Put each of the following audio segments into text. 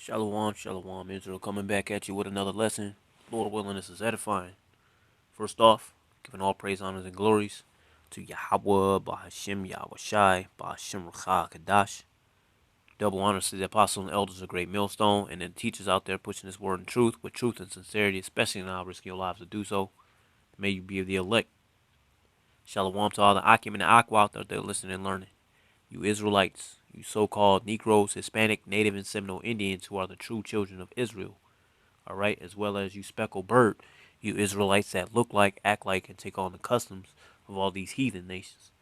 Shalom, shalom, Israel, coming back at you with another lesson. Lord willing, this is edifying. First off, giving all praise, honors, and glories to Yahweh, Bahashim, Yahweh Shai, Bahashim Rakha Kadash. Double honors to the apostles and elders of Great Millstone, and then teachers out there pushing this word in truth, with truth and sincerity, especially now risking your lives to do so. May you be of the elect. Shalom to all the Akim and the Aqua out there listening and learning. You Israelites, you so-called Negroes, Hispanic, Native, and Seminole Indians who are the true children of Israel. All right, as well as you speckled bird, you Israelites that look like, act like, and take on the customs of all these heathen nations.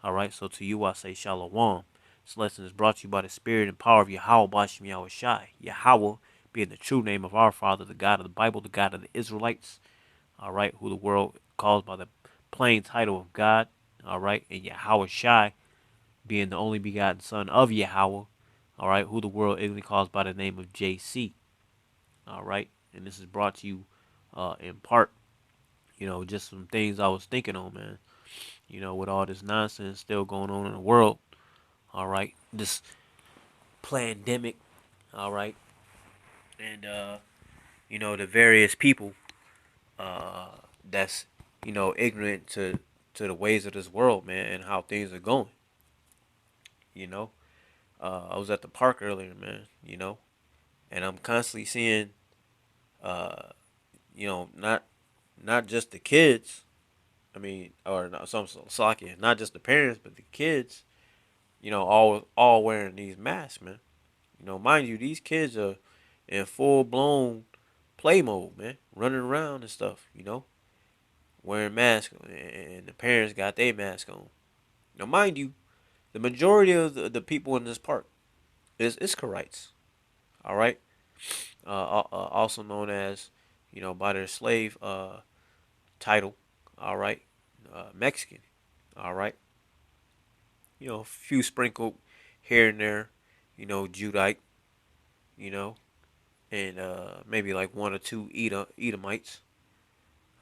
All right, so to you I say shalom. This lesson is brought to you by the spirit and power of Yahweh Bashim Yahweh Shai. Yahweh being the true name of our Father, the God of the Bible, the God of the Israelites. All right, who the world calls by the plain title of God. All right, and Yahweh Shai being the only begotten Son of Yahweh. All right, who the world ignorantly calls by the name of JC. All right, and this is brought to you in part, just some things I was thinking on, man. With all this nonsense still going on in the world. All right, this pandemic. All right, and the various people that's ignorant to the ways of this world, man, and how things are going. You know, I was at the park earlier, man. And I'm constantly seeing, uh, not just the kids. I mean, or not, some Slovakia, not just the parents, but the kids. All wearing these masks, man. Mind you, these kids are in full blown play mode, man, running around and stuff. Wearing masks, and the parents got their mask on. Now, mind you, the majority of the people in this park is Iskarites. All right, also known as, by their slave title. All right, Mexican. All right, a few sprinkled here and there, Judite, you know, and maybe like one or two Edomites.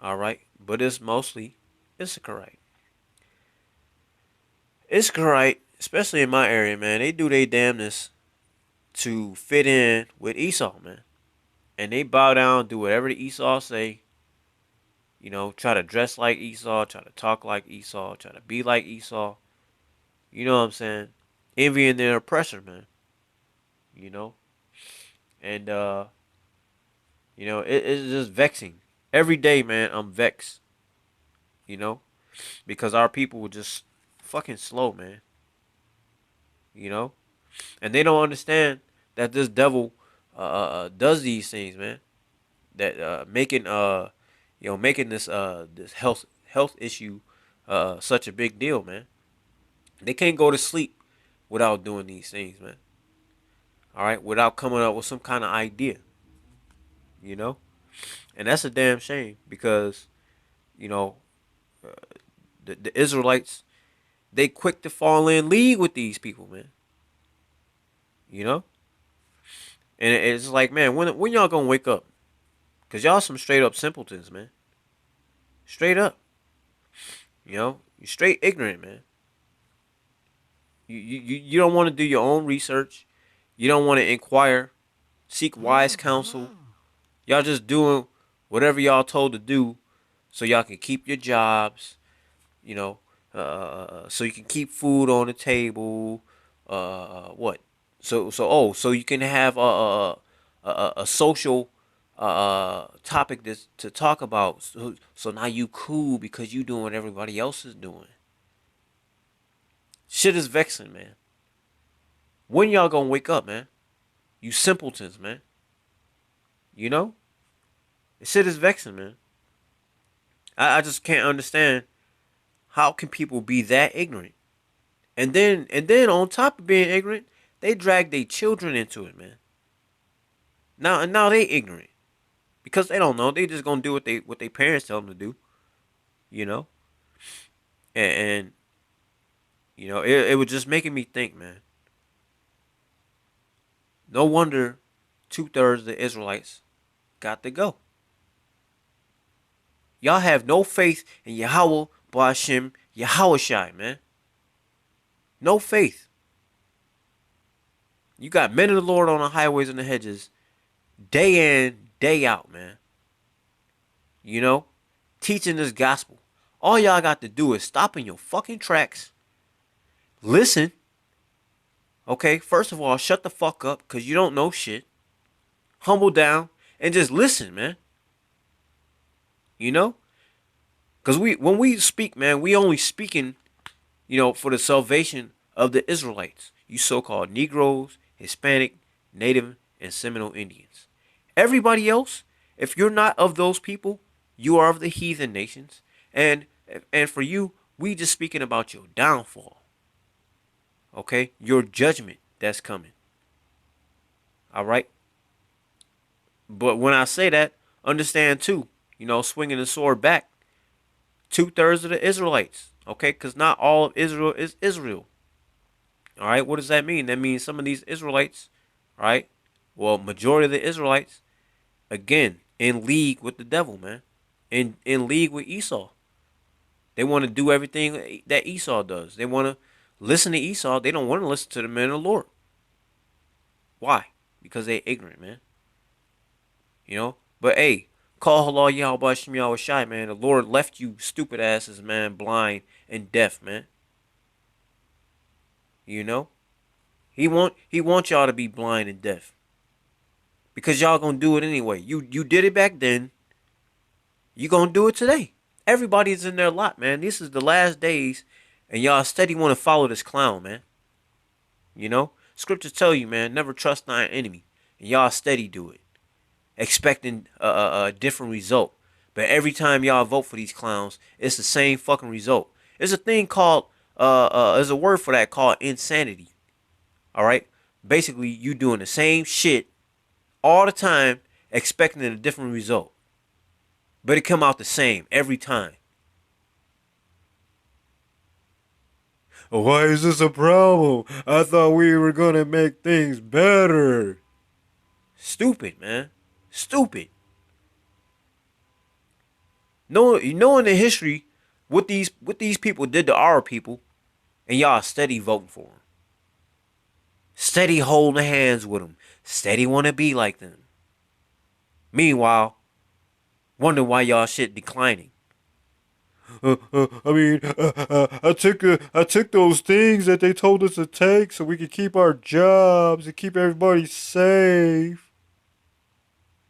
All right, but it's mostly Issacharite. Issacharite, especially in my area, man, they do their damnness to fit in with Esau, man, and they bow down, do whatever the Esau say. Try to dress like Esau, try to talk like Esau, try to be like Esau. You know what I'm saying? Envying their oppressor, man. You know, and it's just vexing. Every day, man, I'm vexed. You know, because our people were just fucking slow, man. You know, and they don't understand that this devil does these things, man. That making this health issue such a big deal, man. They can't go to sleep without doing these things, man. All right, without coming up with some kind of idea, you know, and that's a damn shame because you know uh, the Israelites, they quick to fall in league with these people, man. You know, and it's like, man, when y'all gonna wake up? Cause y'all some straight up simpletons, man. Straight up, you straight ignorant, man. You don't want to do your own research. You don't want to inquire, seek wise counsel. Y'all just doing whatever y'all told to do, so y'all can keep your jobs. You know, so you can keep food on the table. What? So you can have a social topic to talk about. So now you cool because you doing what everybody else is doing. Shit is vexing, man. When y'all gonna wake up, man? You simpletons, man. You know? This shit is vexing, man. I just can't understand how can people be that ignorant. And then on top of being ignorant, they drag their children into it, man. Now they ignorant. Because they don't know. They just gonna do what they parents tell them to do. You know? And it was just making me think, man. No wonder 2/3 of the Israelites got to go. Y'all have no faith in Yahweh, Bashim, Yahweh Shai, man. No faith. You got men of the Lord on the highways and the hedges, day in, day out, man. You know, teaching this gospel. All y'all got to do is stop in your fucking tracks, listen. Okay, first of all, shut the fuck up because you don't know shit. Humble down and just listen, man. You know, because when we speak, man, we only speaking, for the salvation of the Israelites. You so-called Negroes, Hispanic, Native, and Seminole Indians. Everybody else, if you're not of those people, you are of the heathen nations. And and for you, we just speaking about your downfall. Okay? Your judgment that's coming. All right? But when I say that, understand too, swinging the sword back, 2/3 of the Israelites. Okay? Because not all of Israel is Israel. All right? What does that mean? That means some of these Israelites, right? Well, majority of the Israelites, again, in league with the devil, man. In league with Esau. They want to do everything that Esau does. They want to listen to Esau. They don't want to listen to the men of the Lord. Why? Because they ignorant, man. But hey, call halal Yahweh Shem Yahweh Shai, man. The Lord left you stupid asses, man, blind and deaf, man. You know? He want y'all to be blind and deaf. Because y'all gonna do it anyway. You did it back then. You gonna do it today. Everybody's in their lot, man. This is the last days, and y'all steady want to follow this clown, man. Scriptures tell you, man, never trust thine enemy, and y'all steady do it, expecting a different result. But every time y'all vote for these clowns, it's the same fucking result. There's a thing called there's a word for that called insanity. All right, basically you doing the same shit all the time, expecting a different result, but it come out the same every time. Why is this a problem? I thought we were gonna make things better. Stupid, man. Stupid. Knowing the history, what these people did to our people, and y'all steady voting for them. Steady holding hands with them. Steady want to be like them. Meanwhile, wonder why y'all shit declining. I took those things that they told us to take so we could keep our jobs and keep everybody safe.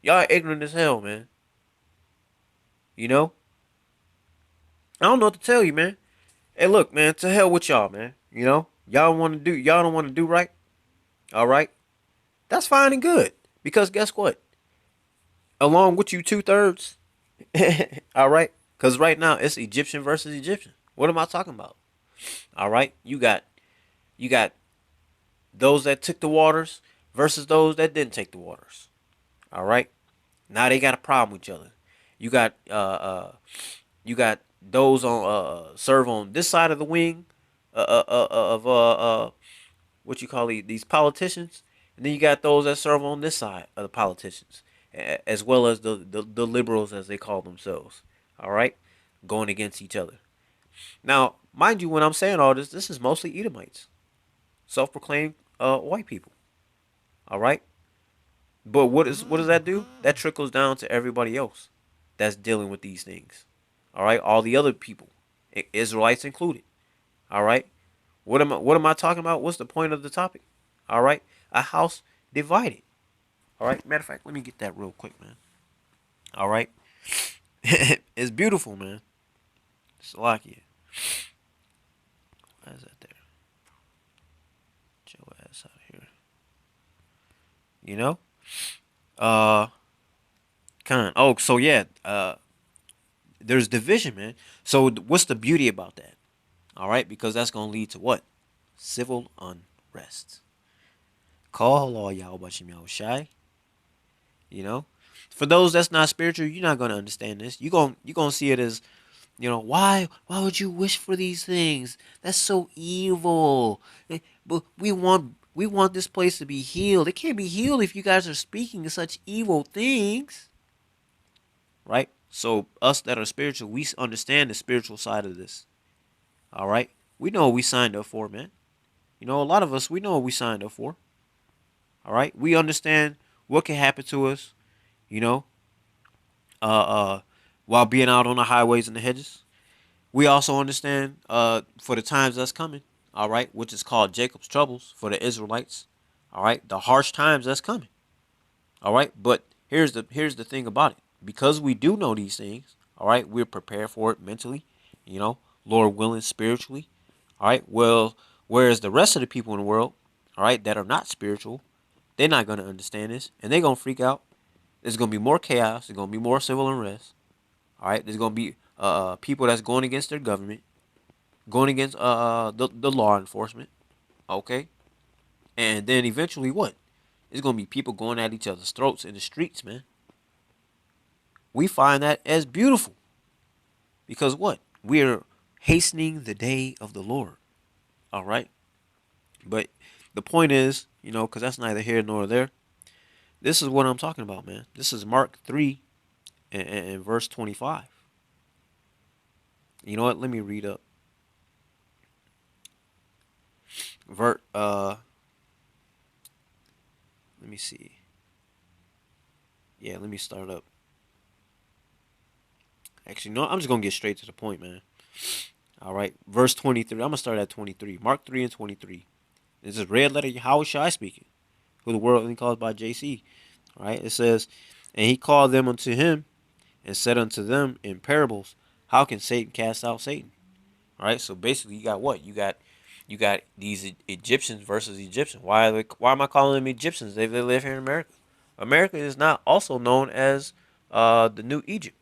Y'all ignorant as hell, man. You know? I don't know what to tell you, man. Hey, look, man, to hell with y'all, man. Y'all don't want to do right. All right? That's fine and good. Because guess what? Along with you 2/3, all right? Because right now it's Egyptian versus Egyptian. What am I talking about? All right? You got those that took the waters versus those that didn't take the waters. All right? Now they got a problem with each other. You got those on serve on this side of the wing of what you call these politicians, and then you got those that serve on this side of the politicians, as well as the liberals as they call themselves. All right, going against each other. Now, mind you, when I'm saying all this, this is mostly Edomites, self-proclaimed white people. All right, but what does that do? That trickles down to everybody else that's dealing with these things. All right, all the other people, Israelites included. All right, what am I talking about? What's the point of the topic? All right, a house divided. All right, matter of fact, let me get that real quick, man. All right, it's beautiful, man. Slovakia. Why is that there? Get your ass out of here. You know? Uh, Oh, so yeah. There's division, man. So what's the beauty about that? All right, because that's gonna lead to what? Civil unrest. Call law Yahweh Shem Yahweh Shai. You know, for those that's not spiritual, you're not gonna understand this. You gonna see it as, why would you wish for these things? That's so evil. But we want this place to be healed. It can't be healed if you guys are speaking such evil things, right? So us that are spiritual, we understand the spiritual side of this. All right, we know what we signed up for, man. A lot of us, we know what we signed up for. All right, we understand what can happen to us, you know, uh, uh, while being out on the highways and the hedges. We also understand for the times that's coming, all right, which is called Jacob's troubles for the Israelites, all right, the harsh times that's coming, all right. But here's the thing about it, because we do know these things, all right, we're prepared for it mentally, you know, Lord willing, spiritually, all right. Well, whereas the rest of the people in the world, all right, that are not spiritual, they're not gonna understand this, and they're gonna freak out. There's gonna be more chaos. There's gonna be more civil unrest. All right, there's gonna be people that's going against their government, going against the law enforcement. Okay, and then eventually what? It's gonna be people going at each other's throats in the streets, man. We find that as beautiful because what? We're hastening the day of the Lord. All right, but the point is, you know, because that's neither here nor there. This is what I'm talking about, man. This is Mark 3 and verse 25. You know what? Let me read up. Vert. Let me see. Yeah, let me start up. Actually, no, I'm just gonna get straight to the point, man. All right, verse 23. I'm gonna start at 23. Mark 3 and 23. This is red letter Yahweh Shai speaking, who the world only calls by JC. All right, it says, and he called them unto him and said unto them in parables, how can Satan cast out Satan? All right, so basically, you got what? You got these Egyptians versus Egyptians. Why am I calling them Egyptians? They live here in America. America is not also known as the New Egypt.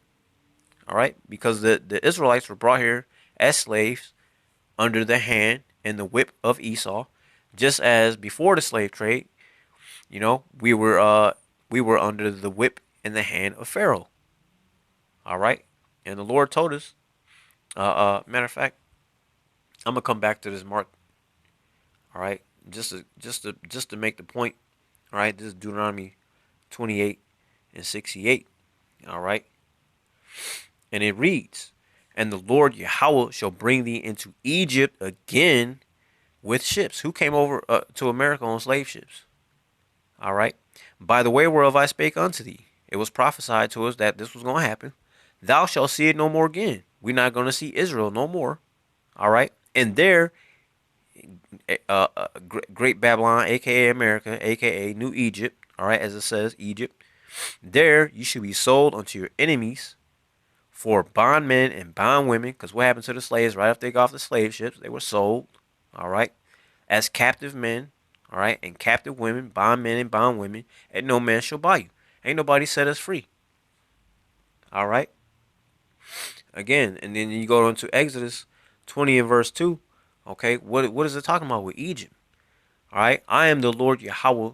All right, because the Israelites were brought here as slaves under the hand and the whip of Esau, just as before the slave trade. You know, we were under the whip and the hand of Pharaoh. All right, and the Lord told us. Matter of fact, I'm gonna come back to this Mark. All right, just to make the point. All right, this is Deuteronomy 28 and 68. All right, and it reads, "And the Lord Yahweh shall bring thee into Egypt again with ships." Who came over to America on slave ships? All right, by the way whereof I spake unto thee, it was prophesied to us that this was going to happen. Thou shalt see it no more again. We're not going to see Israel no more. All right, and there Great Babylon, aka America, aka New Egypt, all right, as it says, Egypt, there you should be sold unto your enemies for bondmen and bondwomen, because what happened to the slaves right after they got off the slave ships? They were sold, all right, as captive men, all right, and captive women, bondmen and bondwomen, and no man shall buy you. Ain't nobody set us free, all right. Again, and then you go on to Exodus 20 and verse 2, okay, what is it talking about with Egypt? All right, I am the Lord Yahweh,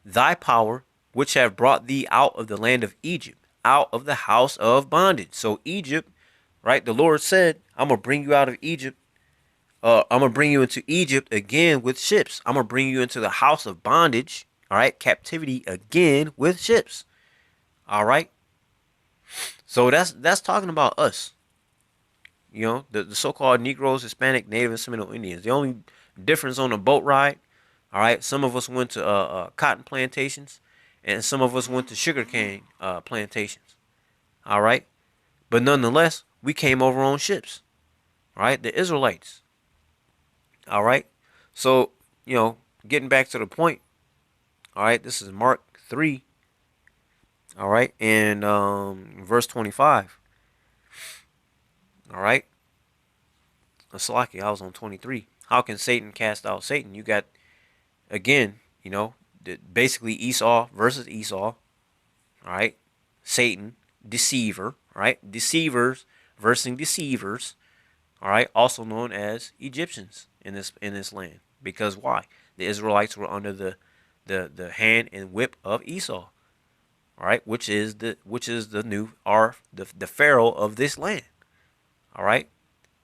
thy power, which have brought thee out of the land of Egypt, out of the house of bondage. So Egypt, right? The Lord said, I'm gonna bring you out of Egypt. I'm gonna bring you into Egypt again with ships. I'm gonna bring you into the house of bondage. All right, captivity again with ships. All right. So that's talking about us. You know, the so-called Negroes, Hispanic, Native, and Seminole Indians. The only difference on the boat ride, all right, some of us went to cotton plantations, and some of us went to sugarcane plantations, all right. But nonetheless, we came over on ships, all right, the Israelites, all right. So, you know, getting back to the point, all right, this is Mark 3, all right, and verse 25, all right. Salaki, I was on 23. How can Satan cast out Satan? You got, again, you know, basically Esau versus Esau. All right, Satan, deceiver. All right, deceivers versus deceivers. All right, also known as Egyptians in this land. Because why? The Israelites were under the hand and whip of Esau. All right, which is the new the pharaoh of this land. All right,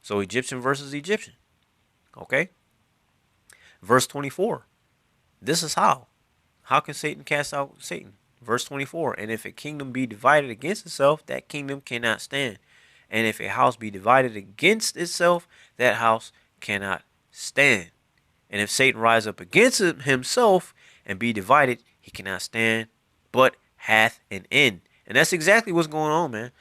so Egyptian versus Egyptian. Okay, verse 24. This is how. How can Satan cast out Satan? Verse 24. And if a kingdom be divided against itself, that kingdom cannot stand. And if a house be divided against itself, that house cannot stand. And if Satan rise up against himself and be divided, he cannot stand, but hath an end. And that's exactly what's going on, man.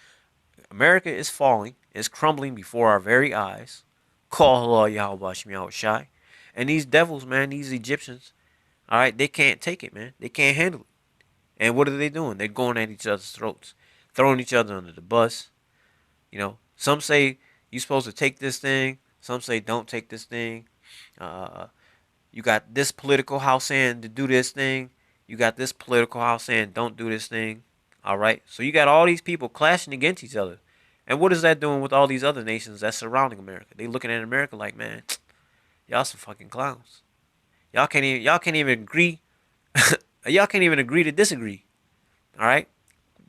America is falling, is crumbling before our very eyes. Call Allah Yahweh Shemi Shai. And these devils, man, these Egyptians, all right, they can't take it, man. They can't handle it. And what are they doing? They're going at each other's throats, throwing each other under the bus. You know, some say you're supposed to take this thing. Some say don't take this thing. Uh, you got this political house saying to do this thing. You got this political house saying don't do this thing. All right. So you got all these people clashing against each other. And what is that doing with all these other nations that's surrounding America? They looking at America like, man, y'all some fucking clowns. Y'all can't even agree. Y'all can't even agree to disagree. All right.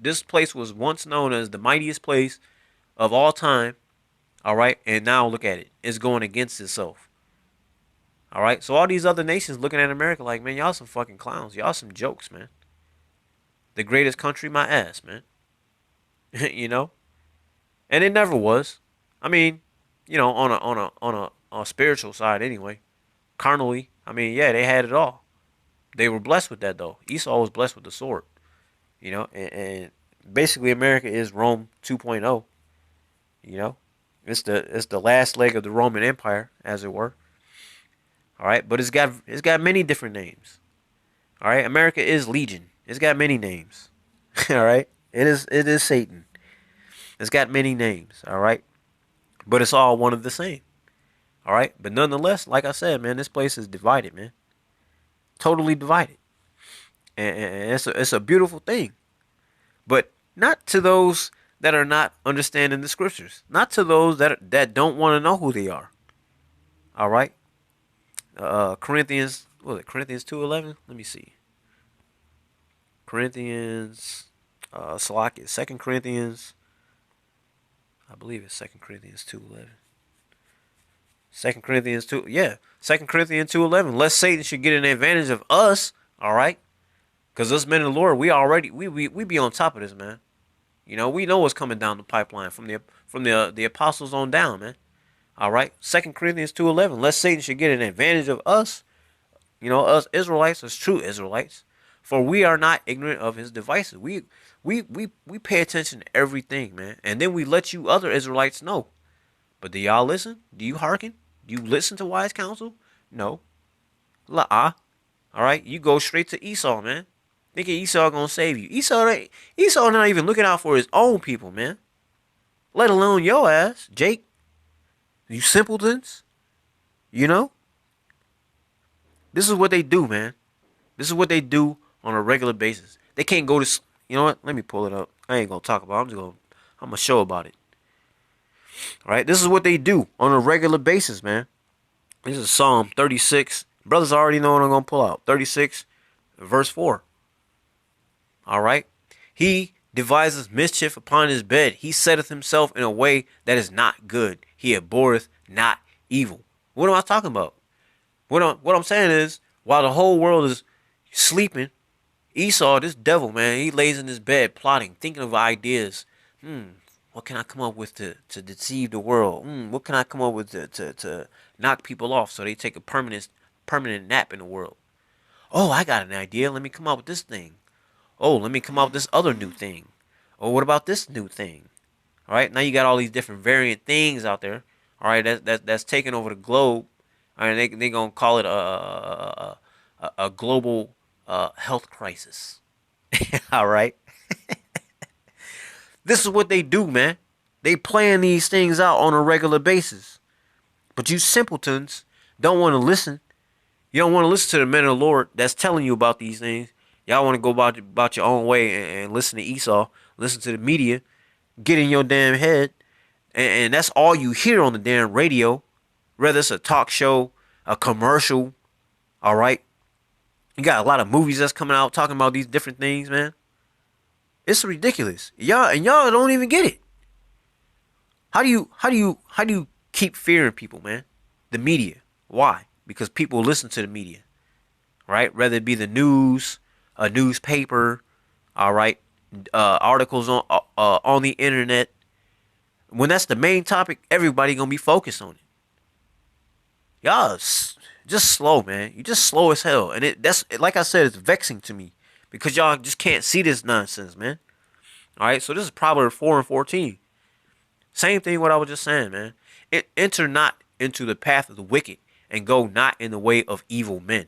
This place was once known as the mightiest place of all time. All right. And now look at it. It's going against itself. All right. So all these other nations looking at America like, man, y'all some fucking clowns. Y'all some jokes, man. The greatest country, my ass, man. You know? And it never was. I mean, you know, on a spiritual side anyway. Carnally, I mean, yeah, they had it all. They were blessed with that though. Esau was blessed with the sword. You know, and basically America is Rome 2.0. You know, it's the last leg of the Roman Empire, as it were. All right, but it's got many different names. All right, America is Legion. It's got many names. All right, it is Satan. It's got many names. All right, but it's all one of the same. All right, but nonetheless, like I said, man, this place is divided, man. Totally divided, and it's a beautiful thing. But not to those that are not understanding the scriptures. Not to those that don't want to know who they are. All right. Corinthians, what was it? Corinthians 2:11. Let me see. Corinthians, Salakia, 2 Corinthians. I believe it's 2 Corinthians 2:11. 2 Corinthians 2, yeah, 2 Corinthians 2:11. Lest Satan should get an advantage of us. All right. Because us men of the Lord, we be on top of this, man. You know, we know what's coming down the pipeline from the apostles on down, man. All right, 2 Corinthians 2:11. Lest Satan should get an advantage of us, you know, us Israelites, us true Israelites, for we are not ignorant of his devices. We pay attention to everything, man, and then we let you other Israelites know. But do y'all listen? Do you hearken? Do you listen to wise counsel? No. La. All right, you go straight to Esau, man. Thinking Esau gonna save you. Esau not even looking out for his own people, man. Let alone your ass, Jake. You simpletons. You know? This is what they do, man. This is what they do on a regular basis. They can't go to, you know what? Let me pull it up. I ain't gonna talk about it. I'm gonna show about it. All right? This is what they do on a regular basis, man. This is Psalm 36. Brothers already know what I'm gonna pull out. 36, verse 4. All right. He deviseth mischief upon his bed. He setteth himself in a way that is not good. He abhorreth not evil. What am I talking about? What I'm saying is, while the whole world is sleeping, Esau, this devil, man, he lays in his bed plotting, thinking of ideas. What can I come up with to deceive the world? What can I come up with to knock people off so they take a permanent nap in the world? Oh, I got an idea. Let me come up with this thing. Oh, let me come up with this other new thing. Oh, what about this new thing? All right, now you got all these different variant things out there. All right, that's taking over the globe. All right, they gonna call it a global health crisis. All right, this is what they do, man. They plan these things out on a regular basis. But you simpletons don't want to listen. You don't want to listen to the men of the Lord that's telling you about these things. Y'all want to go about your own way and listen to Esau, listen to the media, get in your damn head, and that's all you hear on the damn radio, whether it's a talk show, a commercial, all right? You got a lot of movies that's coming out talking about these different things, man. It's ridiculous. Y'all don't even get it. How do you keep fearing people, man? The media. Why? Because people listen to the media, right? Whether it be the news, a newspaper, all right, articles on the internet. When that's the main topic, everybody gonna be focused on it. Y'all Just slow, man. You just slow as hell. And that's like I said, it's vexing to me. Because y'all just can't see this nonsense, man. Alright, so this is Proverbs 4 and 14. Same thing what I was just saying, man. Enter not into the path of the wicked, and go not in the way of evil men.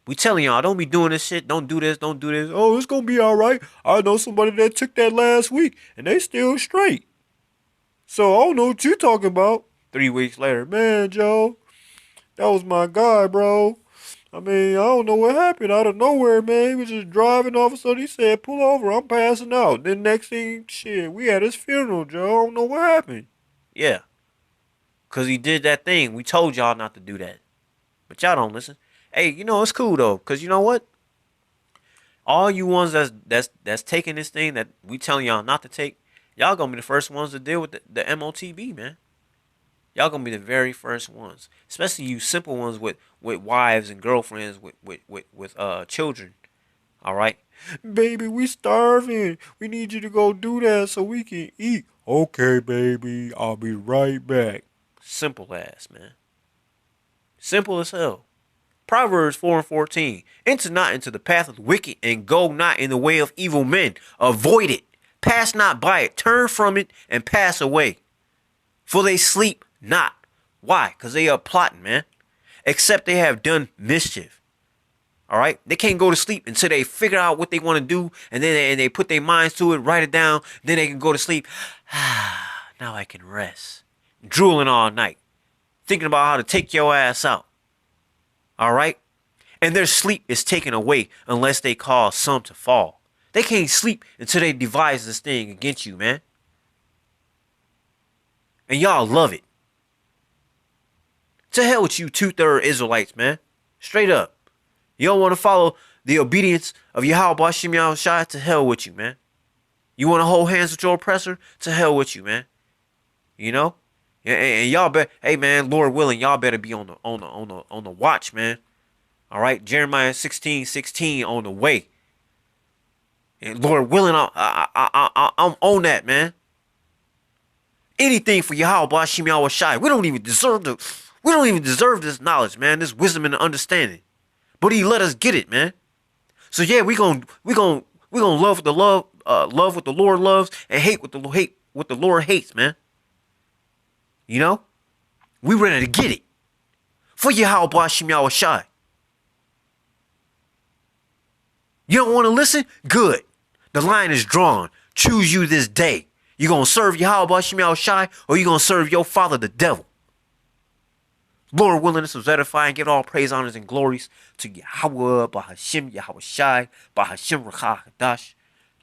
We telling y'all, don't be doing this shit. Don't do this. Don't do this. Oh, it's gonna be all right. I know somebody that took that last week, and they still straight. So I don't know what you talking about. 3 weeks later, man, Joe, that was my guy, bro. I mean, I don't know what happened out of nowhere, man. He was just driving. All of a sudden, he said, pull over. I'm passing out. Then next thing, shit, we had his funeral, Joe. I don't know what happened. Yeah, because he did that thing. We told y'all not to do that. But y'all don't listen. Hey, you know, it's cool, though. Because you know what? All you ones that's taking this thing that we telling y'all not to take, y'all going to be the first ones to deal with the MOTB, man. Y'all gonna be the very first ones, especially you simple ones with wives and girlfriends with children. All right, baby, we starving. We need you to go do that so we can eat. Okay, baby, I'll be right back. Simple ass, man. Simple as hell. Proverbs 4 and 14. Enter not into the path of the wicked, and go not in the way of evil men. Avoid it. Pass not by it. Turn from it and pass away. For they sleep not. Why? Because they are plotting, man. Except they have done mischief. All right? They can't go to sleep until they figure out what they want to do, and then they put their minds to it, write it down, then they can go to sleep. Now I can rest. Drooling all night. Thinking about how to take your ass out. All right? And their sleep is taken away unless they cause some to fall. They can't sleep until they devise this thing against you, man. And y'all love it. To hell with you 2/3 Israelites, man. Straight up. You don't want to follow the obedience of Yahweh Bashim Yahushai? To hell with you, man. You want to hold hands with your oppressor? To hell with you, man. You know? And y'all better, hey man, Lord willing, y'all better be on the watch, man. All right? Jeremiah 16:16 on the way. And Lord willing, I'm on that, man. Anything for Yahweh Bashim Yahushai. We don't even deserve this knowledge, man. This wisdom and understanding. But he let us get it, man. So yeah, we gonna love what the Lord loves, and hate what the Lord hates, man. You know? We ready to get it. For Yahweh Bashim Yahushai. You don't want to listen? Good. The line is drawn. Choose you this day. You gonna serve Yahweh Bashim Yahushai, or you gonna serve your father, the devil? Lord willing, this was edifying. Give all praise, honors, and glories to Yahweh, Bahashim, Yahushai, Bahashim, Rakah, Hadash.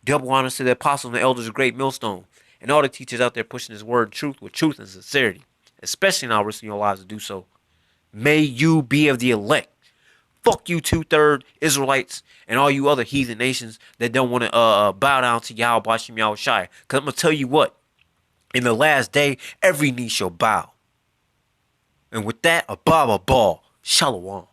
Double honors to the apostles and the elders of Great Millstone, and all the teachers out there pushing his word and truth with truth and sincerity, especially now risking your lives to do so. May you be of the elect. Fuck you 2/3 Israelites and all you other heathen nations that don't want to bow down to Yahweh Bashim Yahushai. Because I'm going to tell you what. In the last day, every knee shall bow. And with that, a ball. Shalom.